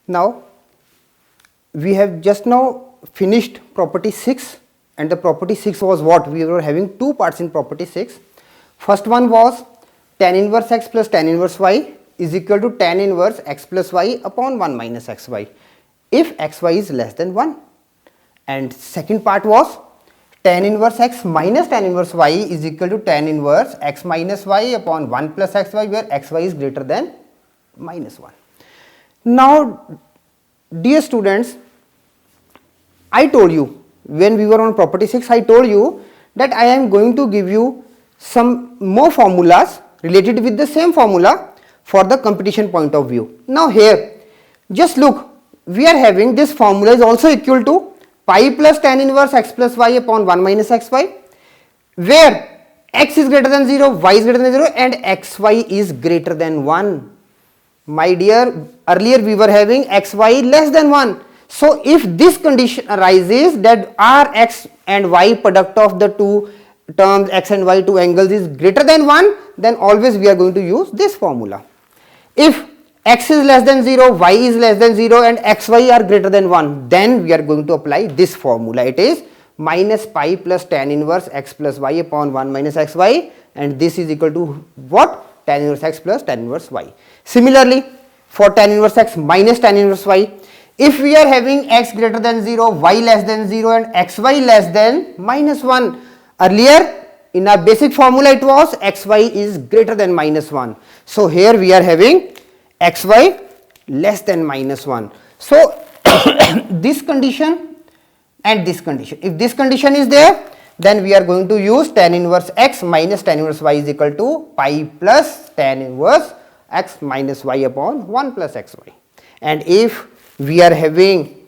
Now we have just now finished property 6, and the property 6 was what? We were having two parts in property 6. First one was tan inverse x plus tan inverse y is equal to tan inverse x plus y upon 1 minus xy if xy is less than 1. And second part was tan inverse x minus tan inverse y is equal to tan inverse x minus y upon 1 plus xy, where xy is greater than minus 1. Now dear students, I told you when we were on property 6, I told you that I am going to give you some more formulas related with the same formula for the competition point of view. Now here just look, we are having this formula is also equal to pi plus tan inverse x plus y upon 1 minus xy, where x is greater than 0, y is greater than 0 and xy is greater than 1. My dear, earlier we were having xy less than 1. So if this condition arises that r x and y product of the two terms x and y, two angles, is greater than 1, then always we are going to use this formula. If x is less than 0, y is less than 0 and xy are greater than 1, then we are going to apply this formula. It is minus pi plus tan inverse x plus y upon 1 minus xy, and this is equal to what? Tan inverse x plus tan inverse y. Similarly, for tan inverse x minus tan inverse y, if we are having x greater than 0, y less than 0 and xy less than minus 1, earlier in our basic formula it was xy is greater than minus 1. So here we are having xy less than minus 1. So this condition and this condition, if this condition is there, then we are going to use tan inverse x minus tan inverse y is equal to pi plus tan inverse x minus y upon 1 plus xy. And if we are having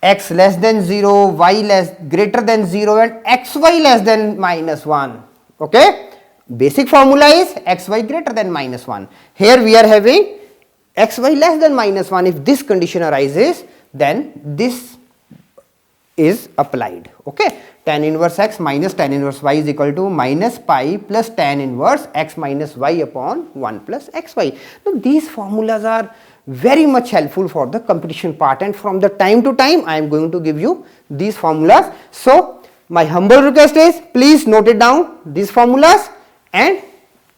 x less than 0, y greater than 0 and xy less than minus 1, okay, basic formula is xy greater than minus 1. Here we are having xy less than minus 1. If this condition arises, then this is applied, okay. Tan inverse x minus tan inverse y is equal to minus pi plus tan inverse x minus y upon 1 plus xy. Now these formulas are very much helpful for the competition part, and from the time to time I am going to give you these formulas. So my humble request is, please note it down, these formulas and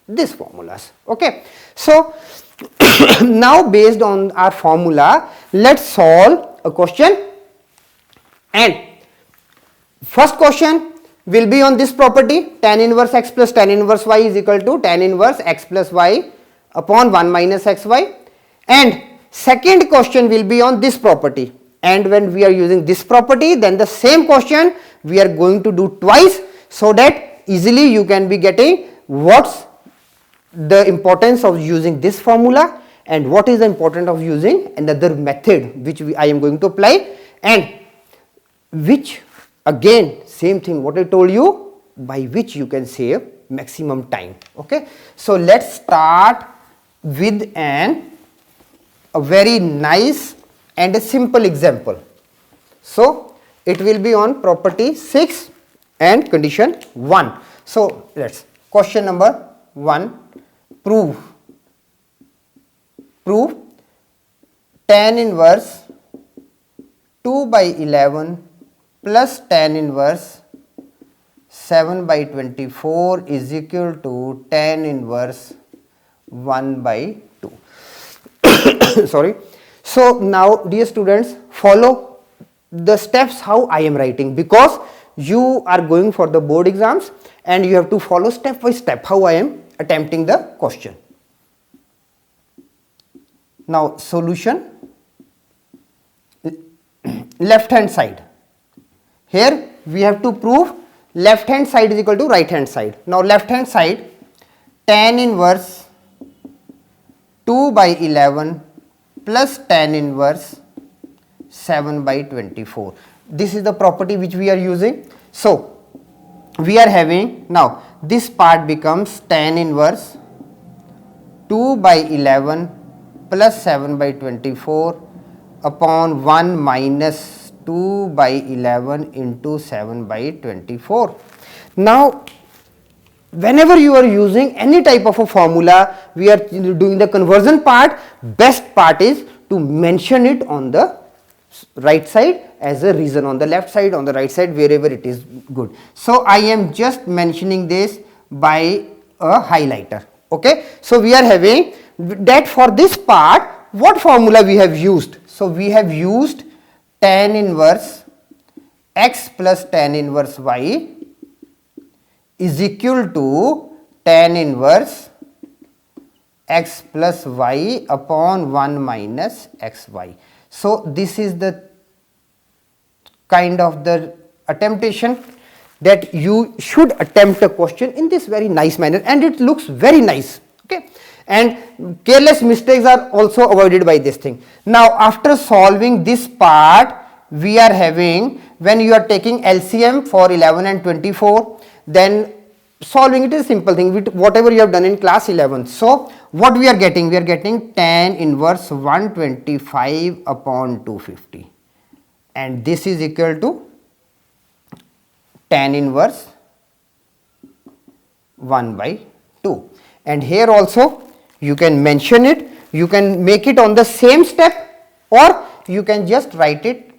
these formulas, okay. So now based on our formula, let's solve a question, and first question will be on this property, tan inverse x plus tan inverse y is equal to tan inverse x plus y upon 1 minus xy, and second question will be on this property. And when we are using this property, then the same question we are going to do twice, so that easily you can be getting what's the importance of using this formula and what is the importance of using another method which I am going to apply, and which again same thing what I told you, by which you can save maximum time, okay. So let's start with a very nice and a simple example. So it will be on property 6 and condition 1. So let's question number 1, prove tan inverse 2 by 11 plus tan inverse 7 by 24 is equal to tan inverse 1 by 2. Sorry. So now dear students, follow the steps how I am writing, because you are going for the board exams and you have to follow step by step how I am attempting the question. Now solution, left hand side. Here we have to prove left hand side is equal to right hand side. Now left hand side, tan inverse 2 by 11 plus tan inverse 7 by 24. This is the property which we are using. So we are having, now this part becomes tan inverse 2 by 11 plus 7 by 24 upon 1 minus 2 by 11 into 7 by 24. Now whenever you are using any type of a formula, we are doing the conversion part, best part is to mention it on the right side as a reason, on the left side, on the right side, wherever it is good. So I am just mentioning this by a highlighter. Okay, so we are having that for this part, what formula we have used? So we have used tan inverse x plus tan inverse y is equal to tan inverse x plus y upon 1 minus xy. So this is the kind of the attemptation that you should attempt a question in this very nice manner, and it looks very nice. Okay, and careless mistakes are also avoided by this thing. Now after solving this part, we are having, when you are taking LCM for 11 and 24, then solving it is a simple thing with whatever you have done in class 11. So what we are getting? We are getting tan inverse 125 upon 250, and this is equal to tan inverse 1 by 2. And here also you can mention it, you can make it on the same step, or you can just write it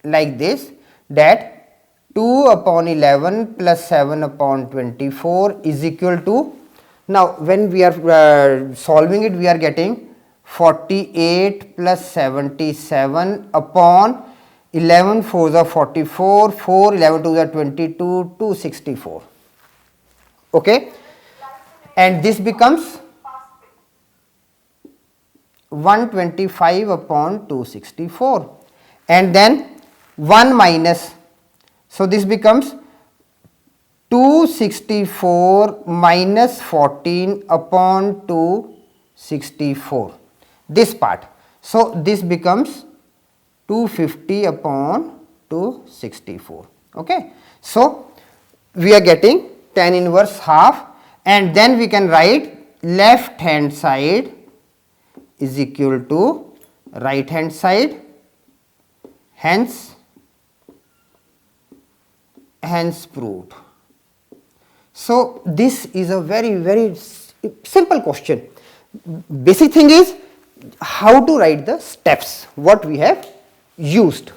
like this, that 2 upon 11 plus 7 upon 24 is equal to, now when we are solving it, we are getting 48 plus 77 upon 11 4s are 44, 4 11 2s are 22, 264. Okay, and this becomes 125 upon 264, and then 1 minus, so this becomes 264 minus 14 upon 264, this part. So this becomes 250 upon 264. Okay, so we are getting tan inverse half, and then we can write left hand side is equal to right hand side, hence proved. So this is a very simple question. Basic thing is how to write the steps what we have used.